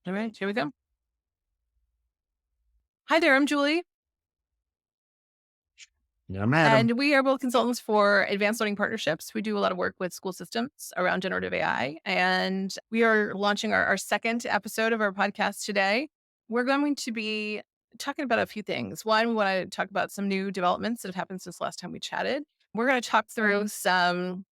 All right, here we go. Hi there, I'm Julie, Yeah, madam. and we are both consultants for advanced learning partnerships. We do a lot of work with school systems around generative AI, and we are launching our second episode of our podcast today. We're going to be talking about a few things. One, we want to talk about some new developments that have happened since last time we chatted. We're going to talk through some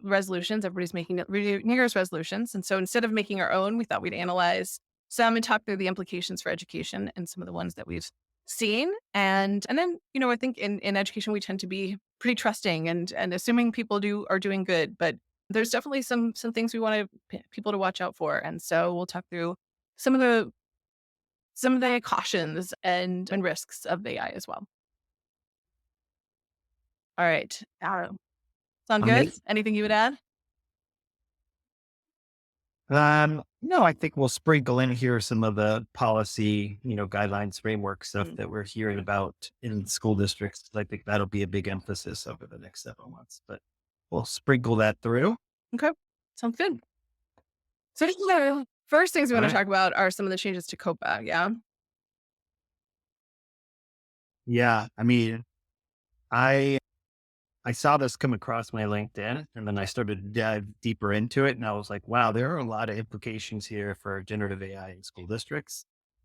resolutions. Everybody's making New Year's resolutions. And so instead of making our own, we thought we'd analyze some and talk through the implications for education and some of the ones that we've seen. And then, I think in education, we tend to be pretty trusting and assuming people are doing good. But there's definitely some things we want people to watch out for. And so we'll talk through some of the some of the cautions and risks of AI as well. All right. Sound good? Amazing. Anything you would add? No, I think we'll sprinkle in here some of the policy, guidelines, framework stuff Mm, that we're hearing about in school districts. I think that'll be a big emphasis over the next several months, but we'll sprinkle that through. okay. Sounds good. So just the first things we All want to right. talk about are some of the changes to COPA. Yeah. Yeah. I mean, I I saw this come across my LinkedIn and then I started to dive deeper into it. And I was like, wow, there are a lot of implications here for generative AI in school districts.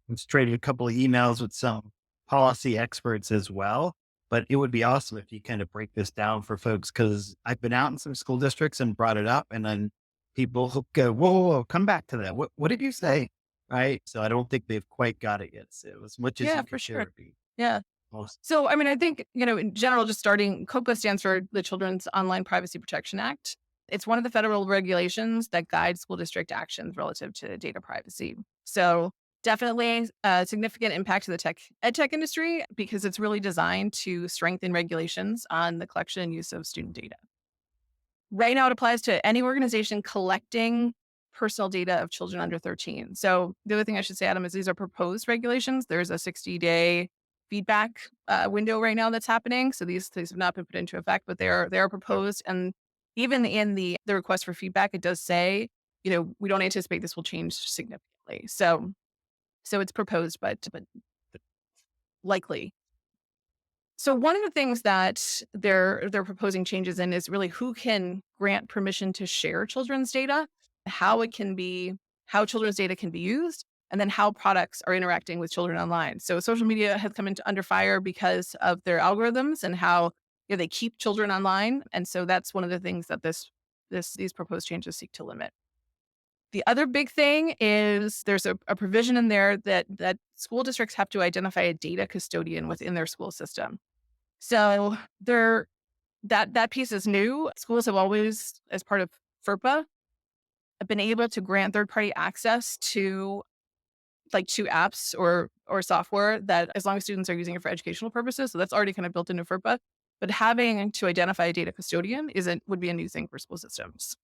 I was trading a couple of emails with some policy experts as well. But it would be awesome if you kind of break this down for folks because I've been out in some school districts and brought it up. And then people will go, whoa, whoa, whoa, come back to that. What did you say? Right. So I don't think they've quite got it yet. So as much as Yeah, you for could share sure. would be Yeah. most. So, I mean, I think, in general, just starting, COPA stands for the Children's Online Privacy Protection Act. It's one of the federal regulations that guides school district actions relative to data privacy. So, definitely a significant impact to the ed tech industry because it's really designed to strengthen regulations on the collection and use of student data. Right now, it applies to any organization collecting personal data of children under 13. So the other thing I should say, Adam, is these are proposed regulations. There's a 60-day feedback window right now that's happening. So these things have not been put into effect, but they are proposed. And even in the request for feedback, it does say, we don't anticipate this will change significantly. So it's proposed, but likely. So one of the things that they're proposing changes in is really who can grant permission to share children's data, how it can be, how children's data can be used, and then how products are interacting with children online. So social media has come into under fire because of their algorithms and how they keep children online. And so that's one of the things that these proposed changes seek to limit. The other big thing is there's a provision in there that school districts have to identify a data custodian within their school system. So there that piece is new. Schools have always, as part of FERPA, have been able to grant third-party access to apps or software that as long as students are using it for educational purposes. So that's already kind of built into FERPA. But having to identify a data custodian would be a new thing for school systems.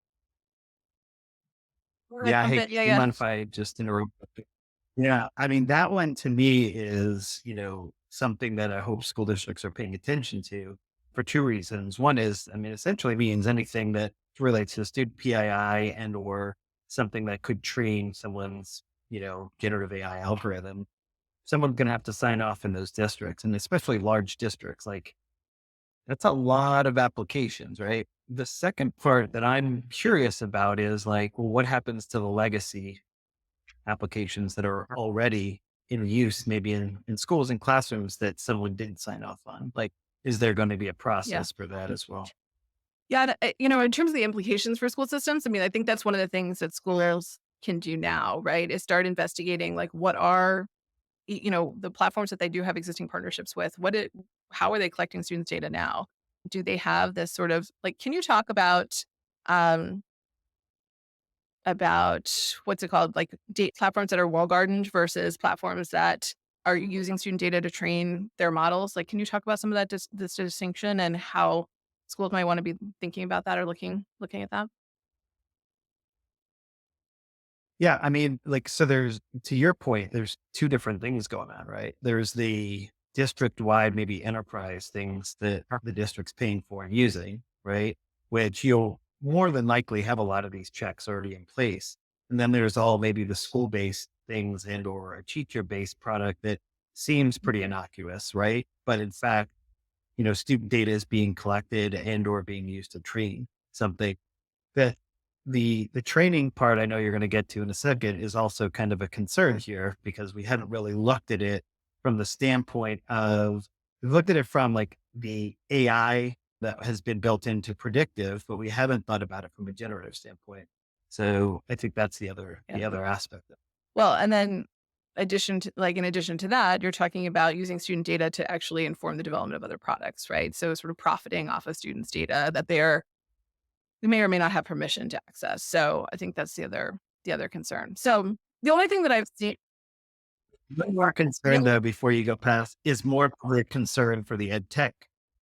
Wanna Yeah. jump Hey, in? Yeah, do you yeah. mind if I just interrupt? Yeah, I mean, that one to me is, something that I hope school districts are paying attention to for two reasons. One is, I mean, essentially means anything that relates to student PII and or something that could train someone's, generative AI algorithm. Someone's going to have to sign off in those districts and especially large districts. Like that's a lot of applications, right? The second part that I'm curious about is like, well, what happens to the legacy applications that are already in use, maybe in schools and classrooms that someone didn't sign off on? Like, is there going to be a Yeah. process for that as well? Yeah, in terms of the implications for school systems, I mean, I think that's one of the things that schools can do now, right? Is start investigating like what are the platforms that they do have existing partnerships with. How are they collecting students' data now? Do they have this sort of like? Can you talk um about what's it called, like platforms that are wall gardened versus platforms that are using student data to train their models? Like, can you talk about some of that this distinction and how schools might want to be thinking about that or looking at that? Yeah. I mean, like, so there's, to your point, there's two different things going on, right? There's the district wide, maybe enterprise things that the district's paying for and using, right? Which you'll more than likely have a lot of these checks already in place. And then there's all maybe the school-based things and or a teacher-based product that seems pretty innocuous, right? But in fact, student data is being collected and or being used to train something. that the training part I know you're going to get to in a second is also kind of a concern here because we hadn't really looked at it from the standpoint of we've looked at it from like the AI that has been built into predictive, but we haven't thought about it from a generative standpoint. So I think that's the other Yeah. the other aspect. Well, and then in addition to that, you're talking about using student data to actually inform the development of other products, right? So sort of profiting off of students' data that they may or may not have permission to access. So I think that's the other concern. So the only thing that I've seen, One more the concern only, though, before you go past, is more of a concern for the ed tech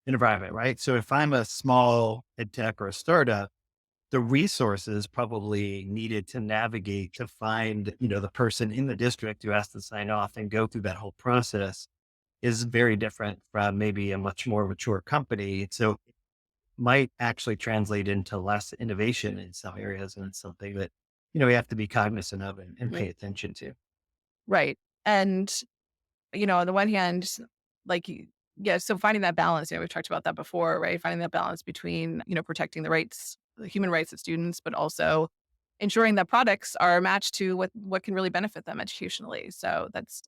environment, right? So if I'm a small ed tech or a startup, the resources probably needed to navigate to find, the person in the district who has to sign off and go through that whole process is very different from maybe a much more mature company. So it might actually translate into less innovation in some areas. And it's something that, we have to be cognizant of and pay attention to. right. And on the one hand, like, yeah, so finding that balance, we've talked about that before, right? Finding that balance between, protecting the human rights of students, but also ensuring that products are matched to what can really benefit them educationally. So that's,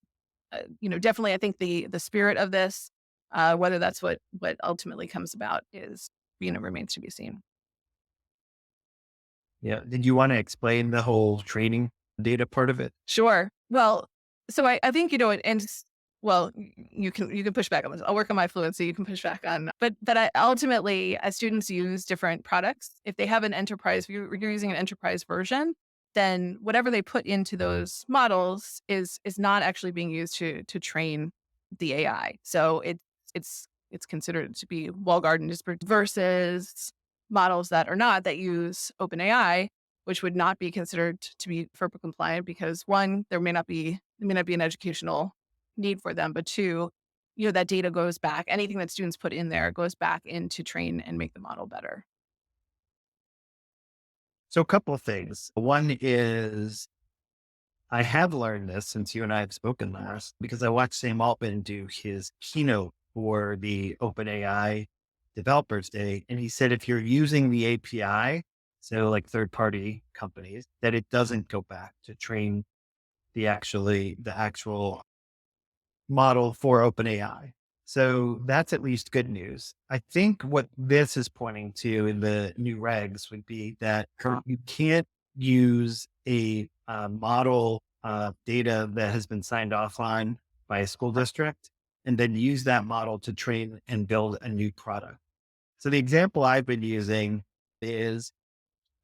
definitely, I think the spirit of this, whether that's what ultimately comes about is, remains to be seen. Yeah. Did you want to explain the whole training data part of it? Sure. Well, so I think, well, you can push back on this. I'll work on my fluency. You can push back on, but I ultimately, as students use different products, if they have an enterprise, if you're using an enterprise version, then whatever they put into those models is not actually being used to train the AI. So it's considered to be wall garden versus models that are not that use OpenAI, which would not be considered to be FERPA compliant because one, there may not be an educational need for them, but two, that data goes back. Anything that students put in there goes back in to train and make the model better. So a couple of things. One is I have learned this since you and I have spoken last because I watched Sam Altman do his keynote for the OpenAI Developers Day. And he said if you're using the API, so like third party companies, that it doesn't go back to train the actual model for OpenAI. So that's at least good news. I think what this is pointing to in the new regs would be that you can't use a model data that has been signed off on by a school district and then use that model to train and build a new product. So the example I've been using is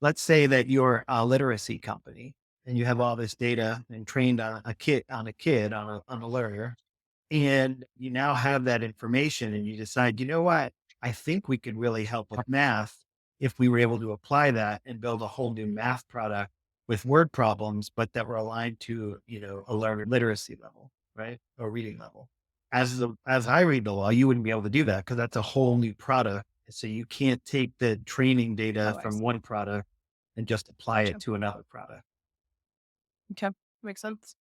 let's say that you're a literacy company and you have all this data and trained on a learner and you now have that information and you decide, you know what? I think we could really help with math if we were able to apply that and build a whole new math product with word problems, but that were aligned to, a learner literacy level, right? Or reading level. As I read the law, you wouldn't be able to do that because that's a whole new product. So you can't take the training data Oh, I from see. one product and just apply it Gotcha. to another product. Okay. Makes sense.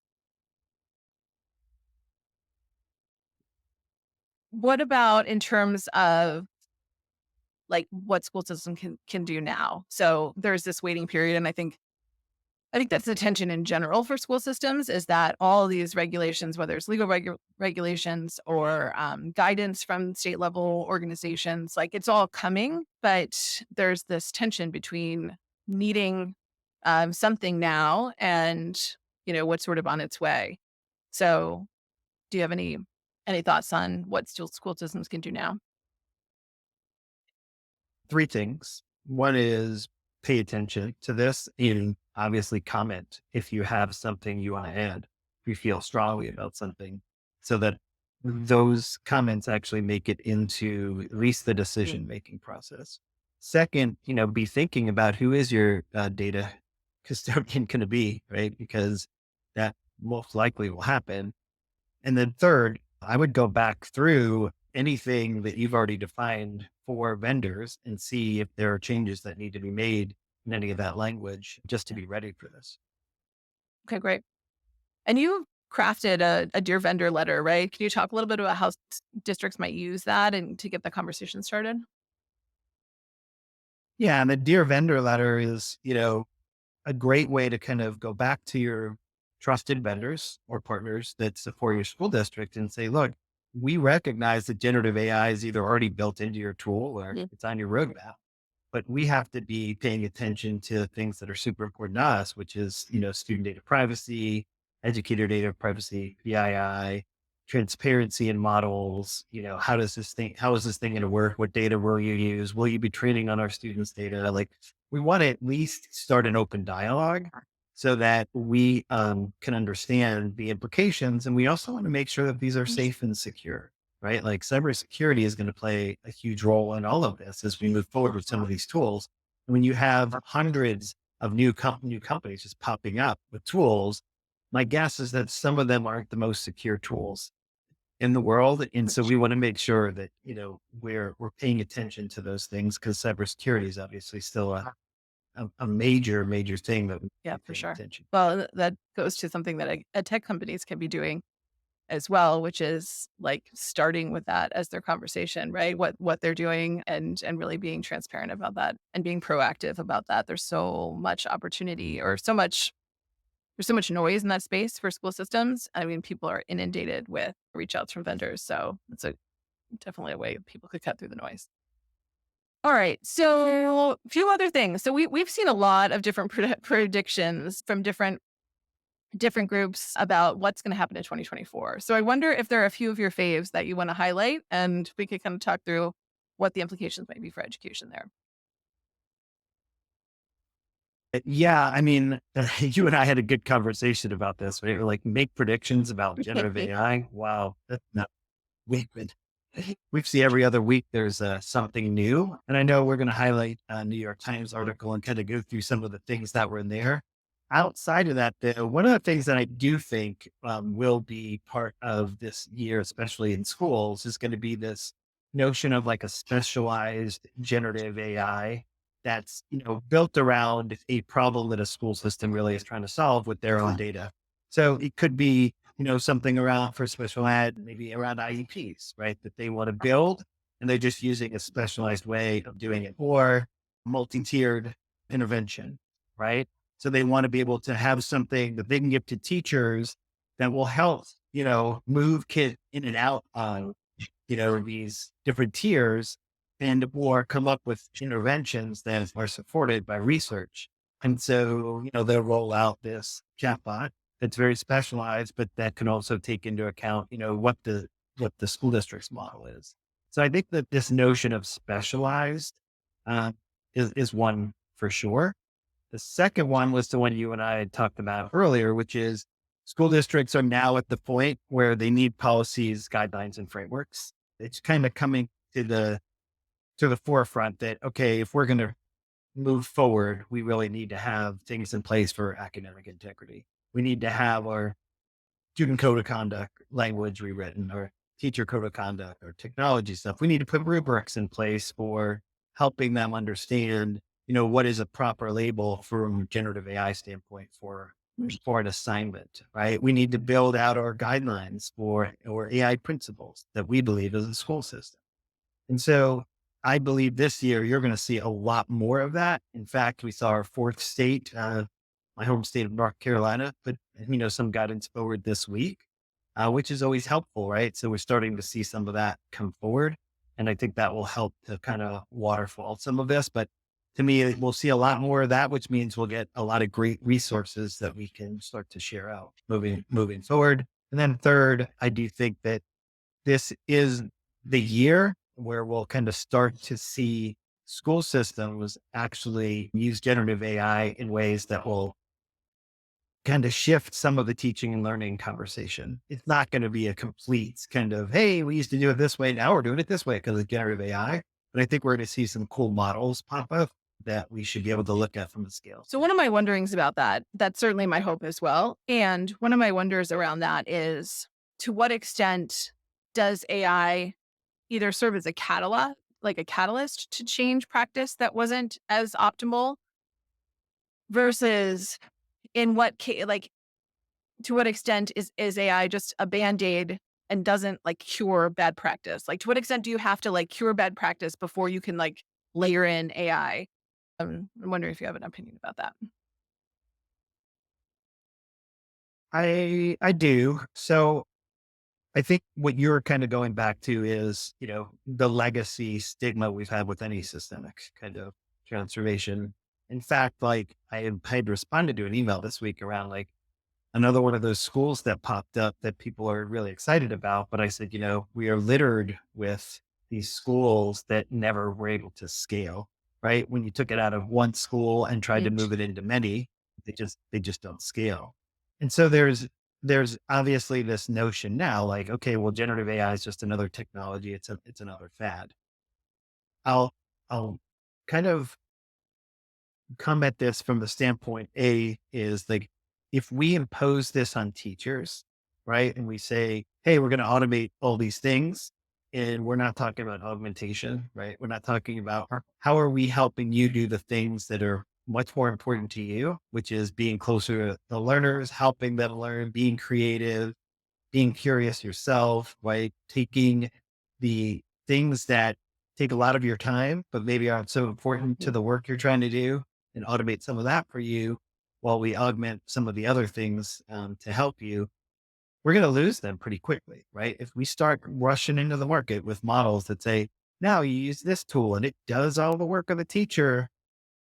What about in terms of like what school system can do now? So there's this waiting period, and I think that's the tension in general for school systems is that all these regulations, whether it's legal regulations or guidance from state level organizations, like it's all coming, but there's this tension between needing something now and what's sort of on its way. So, do you have any thoughts on what school systems can do now? Three things. One is pay attention to this and obviously comment if you have something you want to add, if you feel strongly about something, so that those comments actually make it into at least the Mm. decision making process. Second, be thinking about who is your data custodian going to be, right? Because that most likely will happen. And then third, I would go back through anything that you've already defined for vendors and see if there are changes that need to be made in any of that language just to be ready for this. Okay, great. And you crafted a Dear Vendor letter, right? Can you talk a little bit about how districts might use that and to get the conversation started? Yeah, and the dear vendor letter is, a great way to kind of go back to your trusted vendors or partners that support your school district and say, look, we recognize that generative AI is either already built into your tool or Mhm. it's on your roadmap, but we have to be paying attention to things that are super important to us, which is, student data privacy, educator data privacy, PII, transparency in models. How is this thing going to work? What data will you use? Will you be training on our students' data? Like, we want to at least start an open dialogue so that we can understand the implications. And we also want to make sure that these are safe and secure, right? Like, cybersecurity is going to play a huge role in all of this as we move forward with some of these tools. And when you have hundreds of new companies just popping up with tools, my guess is that some of them aren't the most secure tools in the world. And so we want to make sure that, we're paying attention to those things because cybersecurity is obviously still a major, major thing that we Yeah, be for paying sure. attention. Well, that goes to something that tech companies can be doing as well, which is like starting with that as their conversation, right? What they're doing and really being transparent about that and being proactive about that. There's so much opportunity or there's so much noise in that space for school systems. I mean, people are inundated with reach outs from vendors. So it's a definitely a way people could cut through the noise. All right. So a few other things. So we've seen a lot of different predictions from different groups about what's going to happen in 2024. So I wonder if there are a few of your faves that you want to highlight and we could kind of talk through what the implications might be for education there. Yeah, I mean, you and I had a good conversation about this. Right? Like, make predictions about generative AI. Wow, that's not we've been we see every other week there's something new, and I know we're going to highlight a New York Times article and kind of go through some of the things that were in there. Outside of that, though, one of the things that I do think will be part of this year, especially in schools, is going to be this notion of like a specialized generative AI that's built around a problem that a school system really is trying to solve with their own data. So it could be something around for special ed, maybe around IEPs, right? That they want to build and they're just using a specialized way of doing it or multi-tiered intervention, right? So they want to be able to have something that they can give to teachers that will help, move kids in and out on, these different tiers and or come up with interventions that are supported by research. And so, they'll roll out this chatbot that's very specialized, but that can also take into account, what the school district's model is. So I think that this notion of specialized uh, is one for sure. The second one was the one you and I had talked about earlier, which is school districts are now at the point where they need policies, guidelines, and frameworks. It's kind of coming to the forefront that okay, if we're going to move forward, we really need to have things in place for academic integrity. We need to have our student code of conduct language rewritten or teacher code of conduct or technology stuff. We need to put rubrics in place for helping them understand, what is a proper label from a generative AI standpoint for an assignment, right? We need to build out our guidelines for or AI principles that we believe as a school system. And so I believe this year you're going to see a lot more of that. In fact, we saw our fourth state, my home state of North Carolina, put some guidance forward this week, which is always helpful, right? So we're starting to see some of that come forward, and I think that will help to kind of waterfall some of this. But to me, we'll see a lot more of that, which means we'll get a lot of great resources that we can start to share out moving forward. And then third, I do think that this is the year where we'll kind of start to see school systems actually use generative AI in ways that will kind of shift some of the teaching and learning conversation. It's not going to be a complete kind of, hey, we used to do it this way. Now we're doing it this way because of generative AI. But I think we're going to see some cool models pop up that we should be able to look at from a scale So one of standpoint. my wonderings about that's certainly my hope as well. And one of my wonders around that is to what extent does AI either serve as a catalyst, like a catalyst to change practice that wasn't as optimal versus in what case, like to what extent is AI just a band-aid and doesn't like cure bad practice? Like to what extent do you have to like cure bad practice before you can like layer in AI? I'm wondering if you have an opinion about that. I do. So I think what you're kind of going back to is, the legacy stigma we've had with any systemic kind of transformation. In fact, like had responded to an email this week around like another one of those schools that popped up that people are really excited about. But I said, we are littered with these schools that never were able to scale, right? When you took it out of one school and tried to Mm, move it into many, they just don't scale. And so there's obviously this notion now, like, okay, well, generative AI is just another technology. It's another fad. I'll I'll kind of come at this from the standpoint A is like, if we impose this on teachers, right? And we say, hey, we're going to automate all these things. And we're not talking about augmentation, right? We're not talking about how are we helping you do the things that are much more important to you, which is being closer to the learners, helping them learn, being creative, being curious yourself, right? Taking the things that take a lot of your time, but maybe aren't so important to mm, the work you're trying to do and automate some of that for you while we augment some of the other things to help you. We're going to lose them pretty quickly, right? If we start rushing into the market with models that say, now you use this tool and it does all the work of the teacher,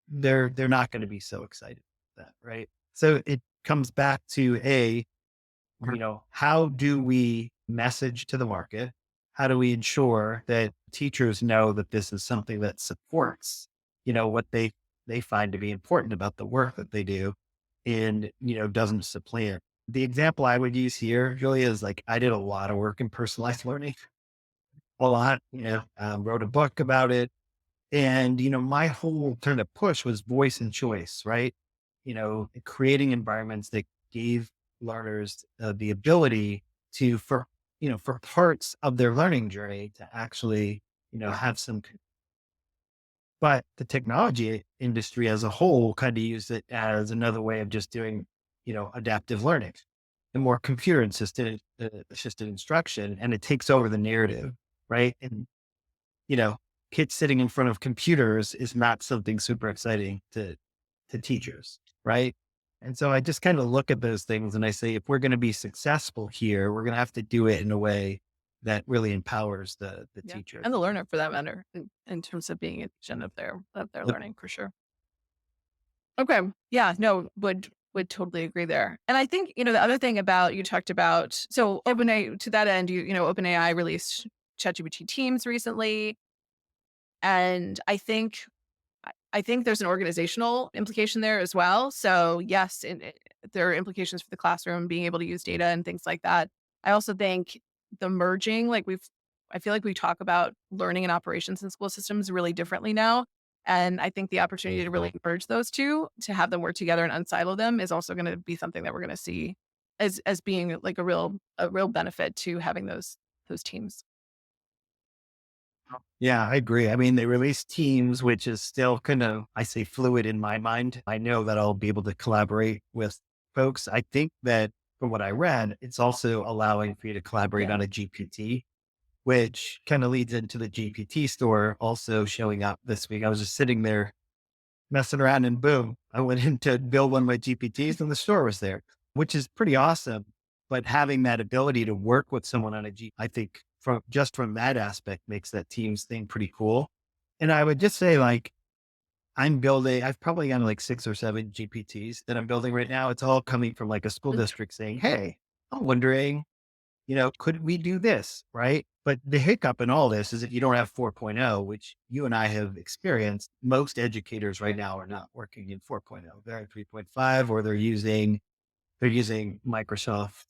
they're not going to be so excited about that, right? So it comes back to how do we message to the market? How do we ensure that teachers know that this is something that supports, what they find to be important about the work that they do and, doesn't supplant. The example I would use here really is like, I did a lot of work in personalized learning, a lot, wrote a book about it, and, my whole kind of push was voice and choice, right? Creating environments that gave learners the ability to, for parts of their learning journey to actually, have some, but the technology industry as a whole kind of used it as another way of just doing, adaptive learning and more computer assisted instruction. And it takes over the narrative, right? And you know, kids sitting in front of computers is not something super exciting to teachers, right? And so I just kind of look at those things and I say, if we're going to be successful here, we're going to have to do it in a way that really empowers the yeah, teacher. and the learner for that matter, in terms of being a agent of their Yep. learning for sure. Okay. Yeah, no, would totally agree there. And I think, the other thing about you talked about so OpenAI to that end, OpenAI released ChatGPT Teams recently. And I think there's an organizational implication there as well. So yes, there are implications for the classroom being able to use data and things like that. I also think the merging, I feel like we talk about learning and operations in school systems really differently now. And I think the opportunity to really merge those two, to have them work together and unsilo them, is also going to be something that we're going to see as being like a real benefit to having those teams. Yeah, I agree. I mean, they released Teams, which is still kind of, I say, fluid in my mind. I know that I'll be able to collaborate with folks. I think that from what I read, it's also allowing for you to collaborate Yeah. on a GPT, which kind of leads into the GPT store also showing up this week. I was just sitting there messing around and boom, I went in to build one of my GPTs and the store was there, which is pretty awesome. But having that ability to work with someone on I think from that aspect makes that Teams thing pretty cool. And I would just say like, I've probably got like 6 or 7 GPTs that I'm building right now. It's all coming from like a school Mm, district saying, hey, I'm wondering, could we do this? Right. But the hiccup in all this is if you don't have 4.0, which you and I have experienced, most educators right now are not working in 4.0. They're at 3.5 or they're using Microsoft,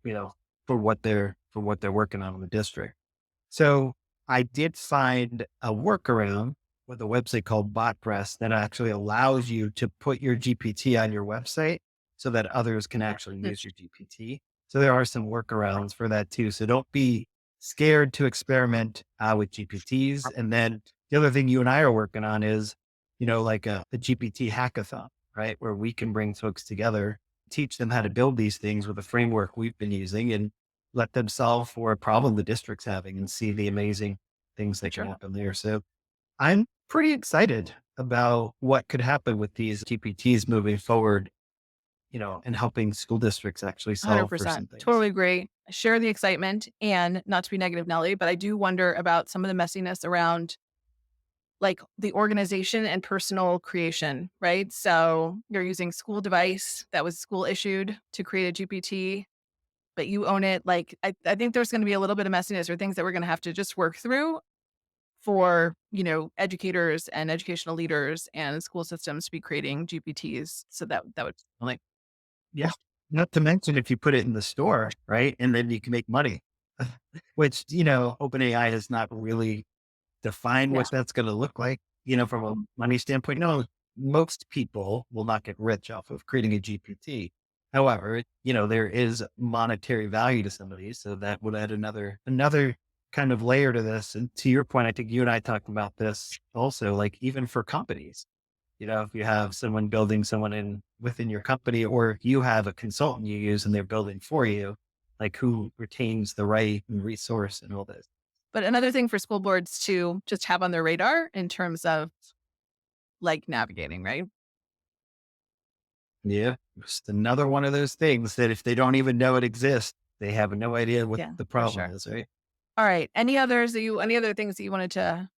you know, for what they're working on in the district. So I did find a workaround with a website called BotPress that actually allows you to put your GPT on your website so that others can actually mm, use your GPT. So there are some workarounds for that too. So don't be scared to experiment with GPTs. And then the other thing you and I are working on is, like a GPT hackathon, right? Where we can bring folks together teach them how to build these things with a framework we've been using and let them solve for a problem the district's having and see the amazing things that can Sure. happen there. So I'm pretty excited about what could happen with these GPTs moving forward, and helping school districts actually solve for 100%. some things. Totally agree. I share the excitement and not to be negative, Nelly, but I do wonder about some of the messiness around like the organization and personal creation, right? So you're using school device that was school issued to create a GPT, but you own it. Like I think there's going to be a little bit of messiness or things that we're going to have to just work through for, educators and educational leaders and school systems to be creating GPTs. So that would like, Yeah. Not to mention if you put it in the store, right? And then you can make money, which, OpenAI has not really define yeah. what that's going to look like, from a money standpoint. No, most people will not get rich off of creating a GPT. However, there is monetary value to some of these. So that would add another kind of layer to this. And to your point, I think you and I talked about this also, like even for companies, if you have someone building someone within your company, or if you have a consultant you use and they're building for you, like who retains the right and resource and all this. But another thing for school boards to just have on their radar in terms of like navigating, right? Yeah. Just another one of those things that if they don't even know it exists, they have no idea what Yeah, the for problem sure. is, right? All right. Any other things that you wanted to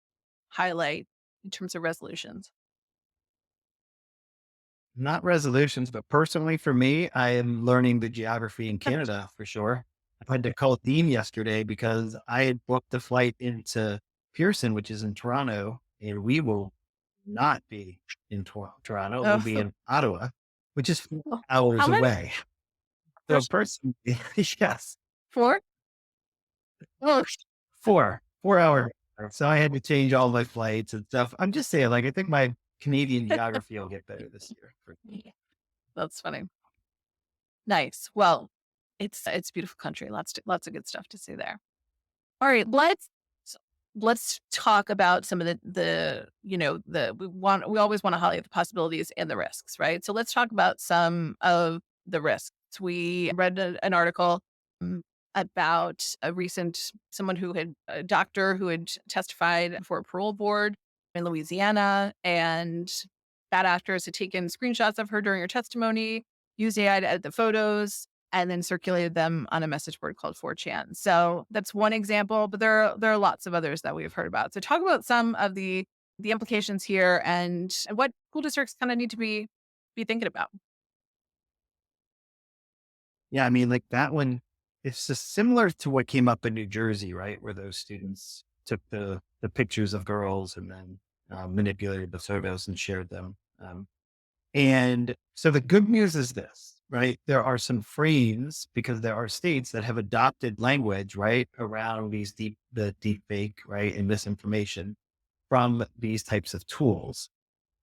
highlight in terms of resolutions? Not resolutions, but personally for me, I am learning the geography in Canada for sure. I had to call Dean yesterday because I had booked a flight into Pearson, which is in Toronto, and we will not be in Toronto. We'll Oh, be in Ottawa, which is oh, how 4 hours many? away. So There's personally, yes, four? Oh, 4 hour. So I had to change all my flights and stuff. I'm just saying, like, I think my Canadian geography will get better this year. that's funny. Nice. Well, it's a beautiful country. Lots of good stuff to see there. All right, let's talk about some of the we always want to highlight the possibilities and the risks, right? So let's talk about some of the risks. We read an article um, about someone who had a doctor who had testified before a parole board in Louisiana, and bad actors had taken screenshots of her during her testimony, used AI to edit the photos, and then circulated them on a message board called 4chan. So that's one example, but there are lots of others that we've heard about. So talk about some of the implications here and what school districts kind of need to be thinking about. Yeah, I mean, like that one, it's just similar to what came up in New Jersey, right? Where those students took the pictures of girls and then manipulated the photos and shared them. And so the good news is this, right? There are some frames because there are states that have adopted language, right, around the deep fake, right, and misinformation from these types of tools.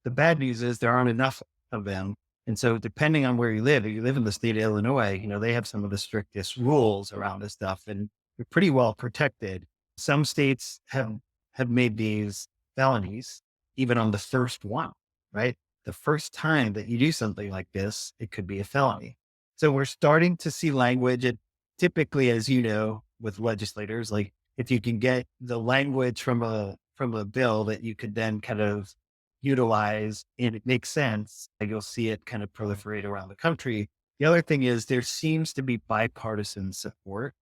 The bad news is there aren't enough of them. And so depending on where you live, if you live in the state of Illinois, they have some of the strictest rules around this stuff and you're pretty well protected. Some states have made these felonies even on the first one, right? The first time that you do something like this, it could be a felony. So we're starting to see language and typically, as you know, with legislators, like if you can get the language from a bill that you could then kind of utilize and it makes sense, and you'll see it kind of proliferate around the country. The other thing is there seems to be bipartisan support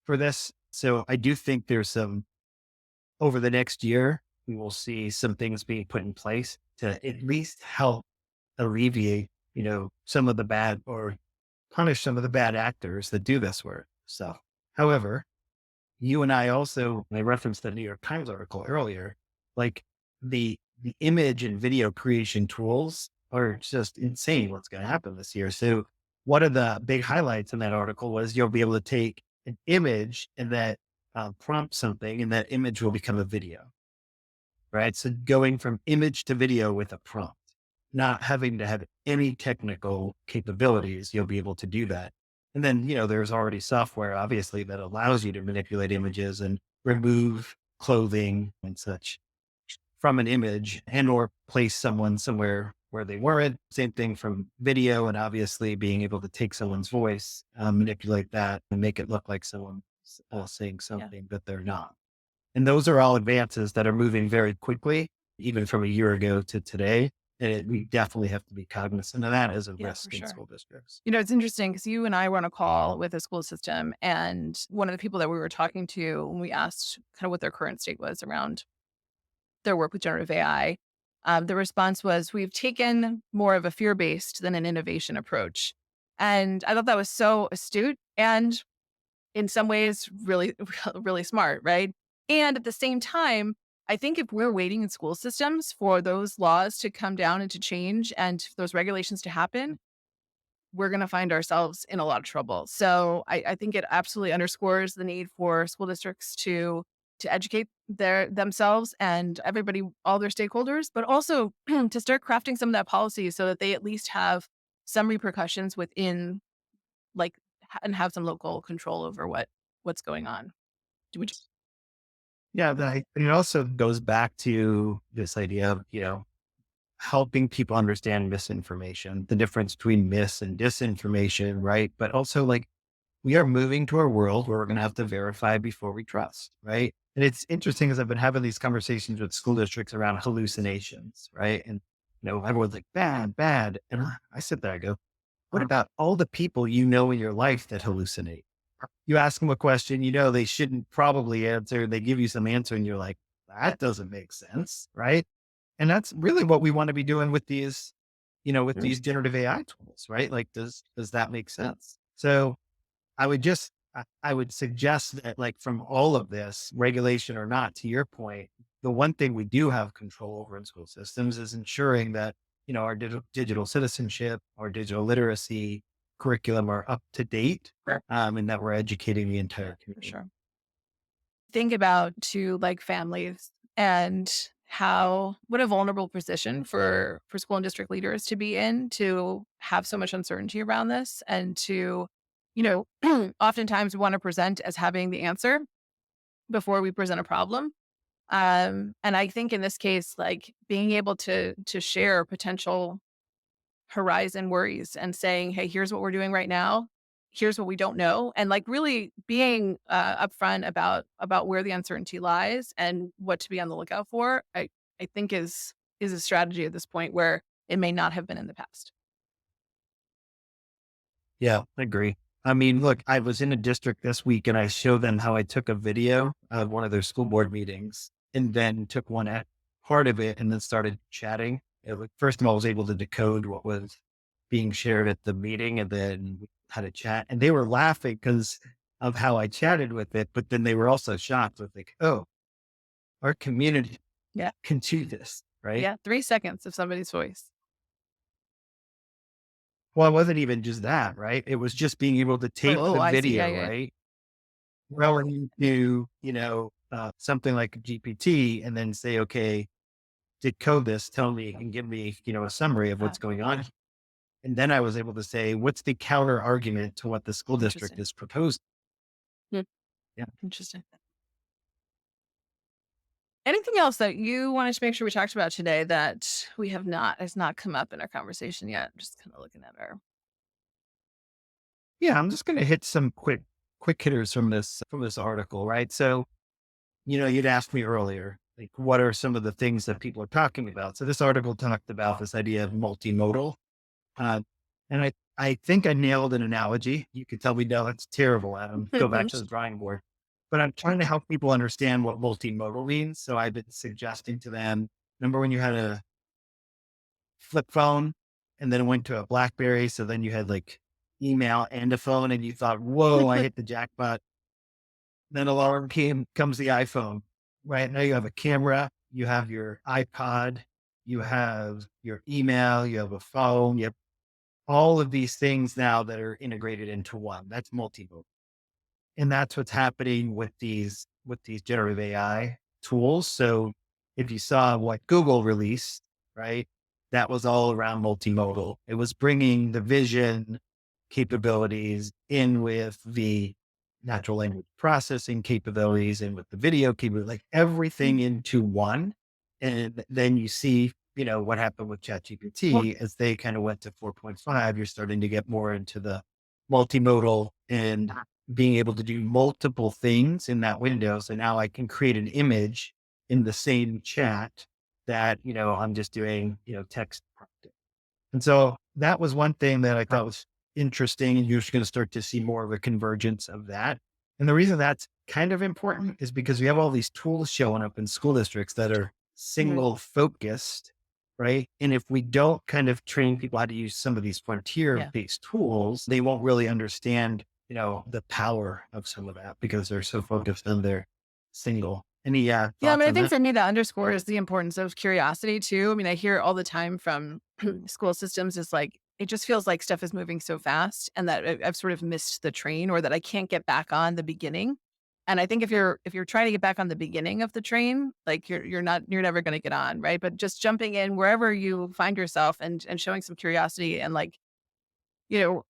for this. So I do think there's some over the next year, we will see some things being put in place to at least help alleviate, some of the bad or punish some of the bad actors that do this work. So, however, you and I also, I referenced the New York Times article earlier, like the image and video creation tools are just insane what's going to happen this year. So one of the big highlights in that article was you'll be able to take an image and that prompt something and that image will become a video, right? So going from image to video with a prompt, not having to have any technical capabilities, you'll be able to do that. And then, there's already software, obviously, that allows you to manipulate images and remove clothing and such from an image and or place someone somewhere where they weren't. Same thing from video, and obviously being able to take someone's voice, manipulate that and make it look like someone saying Yeah. something that they're not. And those are all advances that are moving very quickly, even from a year ago to today. And we definitely have to be cognizant of that as a Yeah, for risk in sure. school districts. It's interesting because you and I were on a call with a school system, and one of the people that we were talking to when we asked kind of what their current state was around their work with generative AI, the response was, "We've taken more of a fear based than an innovation approach." And I thought that was so astute and in some ways really, really smart, right? And at the same time, I think if we're waiting in school systems for those laws to come down and to change and for those regulations to happen, we're going to find ourselves in a lot of trouble. So I think it absolutely underscores the need for school districts to educate themselves and everybody, all their stakeholders, but also to start crafting some of that policy so that they at least have some repercussions within, like, and have some local control over what's going on. Would you- Yeah, and it also goes back to this idea of, helping people understand misinformation, the difference between mis and disinformation, right? But also like we are moving to a world where we're going to have to verify before we trust, right? And it's interesting as I've been having these conversations with school districts around hallucinations, right? And everyone's like bad, bad, and I sit there, I go, what about all the people you know in your life that hallucinate? You ask them a question, they shouldn't probably answer. They give you some answer, and you're like, that doesn't make sense, right? And that's really what we want to be doing with these, with Mm. these generative AI tools, right? Like, does that make sense? So I would suggest that, like, from all of this, regulation or not, to your point, the one thing we do have control over in school systems is ensuring that, our digital citizenship, our digital literacy curriculum are up to date, Sure. and that we're educating the Yeah, entire for community. sure. Think about to like families and how what a vulnerable position for school and district leaders to be in to have so much uncertainty around this and to oftentimes want to present as having the answer before we present a problem. And I think in this case, like being able to share potential horizon worries and saying, "Hey, here's what we're doing right now. Here's what we don't know," and like really being upfront about where the uncertainty lies and what to be on the lookout for. I think is a strategy at this point where it may not have been in the past. Yeah, I agree. I mean, look, I was in a district this week and I showed them how I took a video of one of their school board meetings and then took one at part of it and then started chatting. First of all, I was able to decode what was being shared at the meeting and then we had a chat. And they were laughing because of how I chatted with it. But then they were also shocked with, like, oh, our community Yeah, can do this, right? yeah, 3 seconds of somebody's voice. Well, it wasn't even just that, right? It was just being able to Oh, take oh, the I see. Yeah, video, yeah, right? Going to, something like GPT and then say, okay, decode this, tell me and give me, a summary of yeah. what's going on. And then I was able to say, what's the counter argument to what the school district Interesting. is proposed? Hmm, Yeah. interesting. Anything else that you wanted to make sure we talked about today that we have not has not come up in our conversation yet? I'm just kind of looking at our Yeah. I'm just going to hit some quick hitters from this article, right? So, you'd asked me earlier, like, what are some of the things that people are talking about? So this article talked about this idea of multimodal. Uh, and I think I nailed an analogy. You could tell me, no, that's terrible, Adam. Go back to the drawing board. But I'm trying to help people understand what multimodal means. So I've been suggesting to them, remember when you had a flip phone and then it went to a Blackberry? So then you had like email and a phone and you thought, whoa, I hit the jackpot. Then comes the iPhone. Right now you have a camera, you have your iPod, you have your email, you have a phone, you have all of these things now that are integrated into one. That's multimodal. And that's what's happening with these generative AI tools. So if you saw what Google released, right, that was all around multimodal. It was bringing the vision capabilities in with the natural language processing capabilities and with the video capabilities, like everything into one. And then you see what happened with Well, ChatGPT as they kind of went to 4.5, you're starting to get more into the multimodal and being able to do multiple things in that window. So now I can create an image in the same chat that, I'm just doing, text prompting. And so that was one thing that I thought was interesting. And you're just going to start to see more of a convergence of that. And the reason that's kind of important is because we have all these tools showing up in school districts that are mhm. single focused, right? And if we don't kind of train people how to use some of these frontier Yeah. based tools, they won't really understand, the power of some of that because they're so focused on their single. Any Yeah, I thoughts mean, I on think that? for me that underscores the importance of curiosity too. I mean, I hear all the time from school systems is like it just feels like stuff is moving so fast and that I've sort of missed the train or that I can't get back on the beginning. And I think if you're trying to get back on the beginning of the train, like you're never going to get on, right? But just jumping in wherever you find yourself and showing some curiosity and like,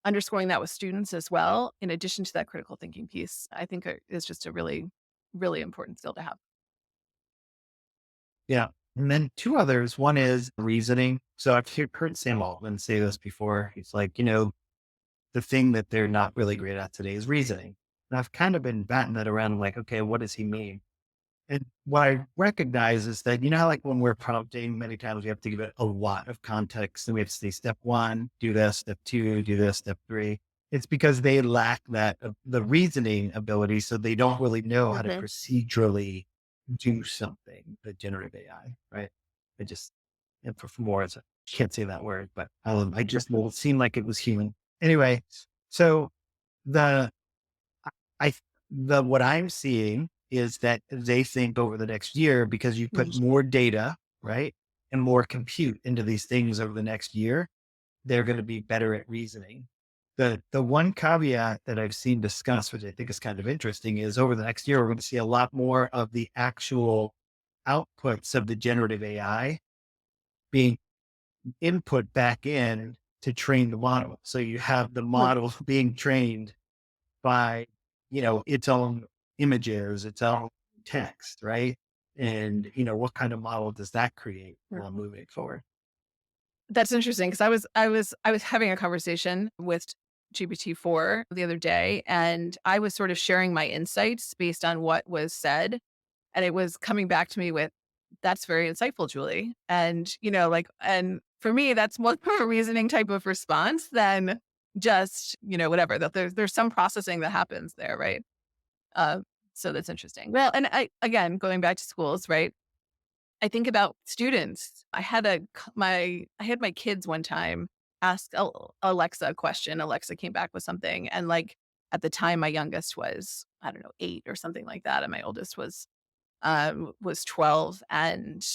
underscoring that with students as well, in addition to that critical thinking piece, I think is just a really, really important skill to have. Yeah. And then two others. One is reasoning. So I've heard Sam Altman say this before. He's like, the thing that they're not really great at today is reasoning. And I've kind of been batting that around. I'm like, okay, what does he mean? And what I recognize is that, how like when we're prompting, many times we have to give it a lot of context and we have to say step one, do this, step two, do this, step three. It's because they lack the reasoning ability. So they don't really know how to Mhm. procedurally do something, the generative AI, right? It just, and for more, I can't say that word, but I just will seem like it was human. Anyway, so the I the what I'm seeing is that they think over the next year, because you put Mhm. more data, right, and more compute into these things over the next year, they're going to be better at reasoning. The one caveat that I've seen discussed, which I think is kind of interesting, is over the next year we're going to see a lot more of the actual outputs of the generative AI being input back in to train the model. So you have the Hmm. model being trained by, its own images, its own text, right? And, what kind of model does that create moving forward? That's interesting because I was having a conversation with GPT-4 the other day, and I was sort of sharing my insights based on what was said, and it was coming back to me with, "That's very insightful, Julie." And, like and for me, that's more of a reasoning type of response than just, whatever, that there's some processing that happens there, right? Uh, so that's interesting. Well, and again, going back to schools, right? I think about students. I had my kids one time ask Alexa a question. Alexa came back with something, and like at the time, my youngest was I don't know 8 or something like that, and my oldest was 12, and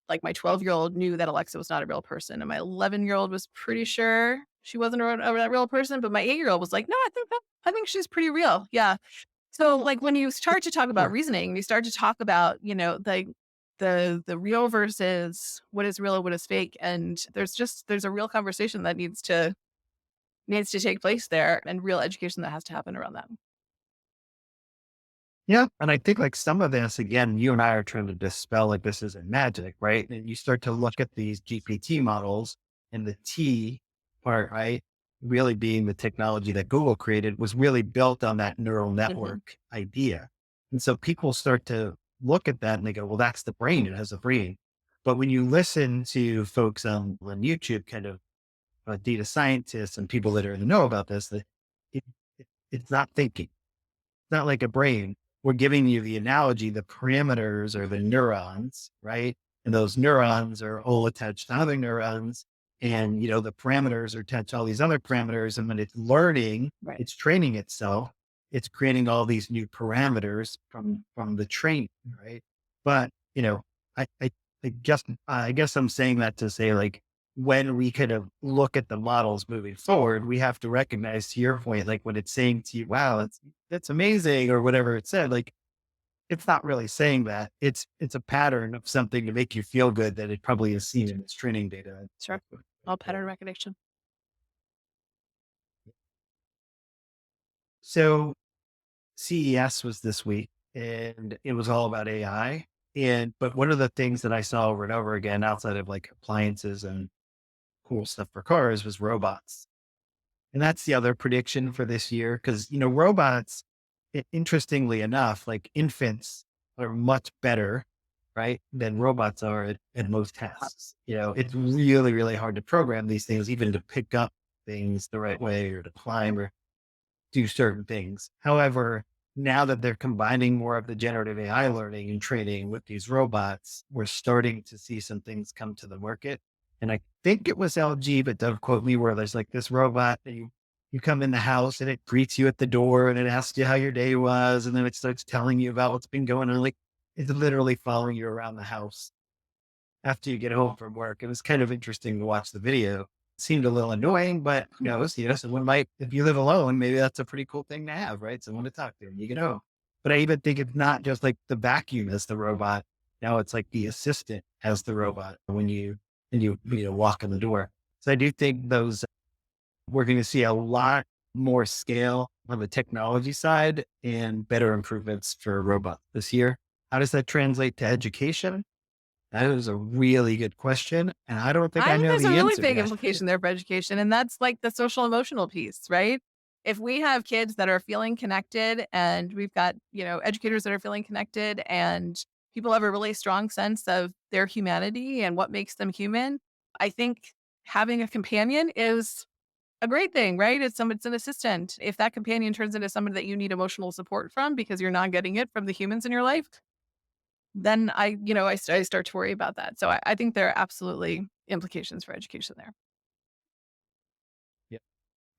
like my 12-year-old knew that Alexa was not a real person, and my 11-year-old was pretty sure she wasn't a real person, but my 8-year-old was like, no, I think she's pretty real. Yeah, so, like, when you start to talk about Sure. reasoning, you start to talk about, the real versus what is real and what is fake, and there's a real conversation that needs to take place there and real education that has to happen around that. Yeah. And I think like some of this, again, you and I are trying to dispel like this isn't magic, right? And you start to look at these GPT models and the T part, right? Really being the technology that Google created was really built on that neural Mhm. network idea. And so people start to look at that and they go, well, that's the brain. It has a brain. But when you listen to folks on YouTube, kind of data scientists and people that are in the know about this, that it, it's not thinking, not like a brain. We're giving you the analogy, the parameters are the neurons, right? And those neurons are all attached to other neurons. And, the parameters are attached to all these other parameters. And when it's learning, Right. it's training itself. It's creating all these new parameters from the training, right? But, I, I, I guess I'm saying that to say like, when we kind of look at the models moving forward, we have to recognize to your point, like when it's saying to you, wow, that's amazing or whatever it said, like it's not really saying that. It's a pattern of something to make you feel good that it probably has seen in its training data. Sure. All pattern recognition. So CES was this week and it was all about AI. But one of the things that I saw over and over again outside of like appliances and cool stuff for cars was robots. And that's the other prediction for this year. Cause, robots, interestingly enough, like infants are much better, right, than robots are at most tasks. It's really, really hard to program these things, even to pick up things the right way or to climb or do certain things. However, now that they're combining more of the generative AI learning and training with these robots, we're starting to see some things come to the market. And I think it was LG, but don't quote me, where there's like this robot that you come in the house and it greets you at the door and it asks you how your day was. And then it starts telling you about what's been going on. Like it's literally following you around the house after you get home from work. It was kind of interesting to watch the video. It seemed a little annoying, but who knows? Someone might, if you live alone, maybe that's a pretty cool thing to have, right? Someone to talk to when you get home. But I even think it's not just like the vacuum as the robot. Now it's like the assistant as the robot when you walk in the door. So I do think we're going to see a lot more scale on the technology side and better improvements for robots this year. How does that translate to education? That is a really good question, and I don't think I I think know there's a the really answer big yet. implication there for education, and that's like the social emotional piece, right? If we have kids that are feeling connected and we've got, educators that are feeling connected and people have a really strong sense of their humanity and what makes them human, I think having a companion is a great thing, right? It's an assistant. If that companion turns into somebody that you need emotional support from because you're not getting it from the humans in your life, then I start to worry about that. So I think there are absolutely implications for education there. Yep.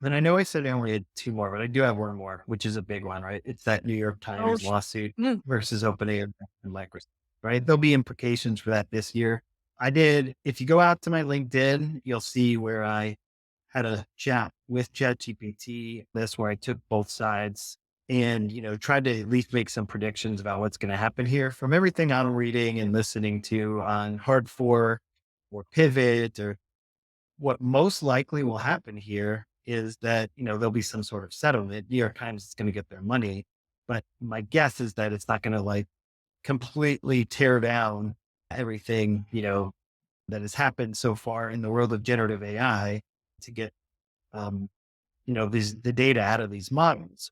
And I know I said I only had 2 more, but I do have 1 more, which is a big one, right? It's that New York Oh, Times lawsuit mm, versus OpenAI and Microsoft, right? There'll be implications for that this year. If you go out to my LinkedIn, you'll see where I had a chat with ChatGPT, this where I took both sides and, tried to at least make some predictions about what's going to happen here from everything I'm reading and listening to on hard fork or pivot or what most likely will happen here is that, there'll be some sort of settlement. New York Times is going to get their money. But my guess is that it's not going to like completely tear down everything, that has happened so far in the world of generative AI to get, um, the data out of these models.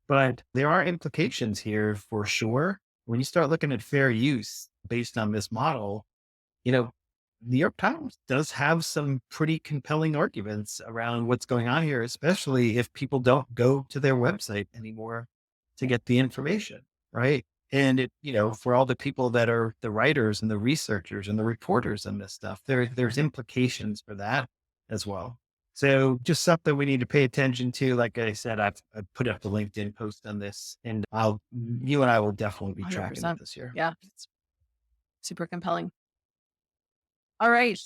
But there are implications here for sure. When you start looking at fair use based on this model, you know, New York Times does have some pretty compelling arguments around what's going on here, especially if people don't go to their website anymore to get the information, right? And for all the people that are the writers and the researchers and the reporters on this stuff, there's implications for that as well. So just something we need to pay attention to. Like I said, I've put up the LinkedIn post on this, and you and I will definitely be tracking it 100%. this year. Yeah, it's super compelling. All right.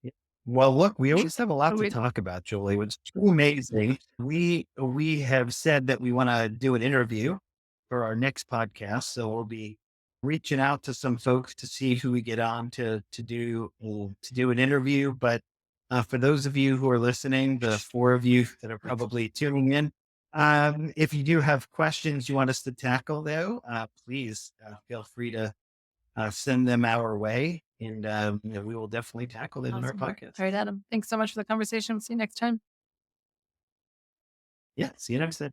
Yeah. Well, look, we always have a So lot to we talk about, Julie, which is so amazing. We have said that we want to do an interview for our next podcast, so we'll be reaching out to some folks to see who we get on to do an interview. But for those of you who are listening, the 4 of you that are probably tuning in, if you do have questions you want us to tackle, though, please feel free to send them our way, and we will definitely tackle it in our awesome. podcast. All right, Adam. Thanks so much for the conversation. We'll see you next time. Yeah, see you next time.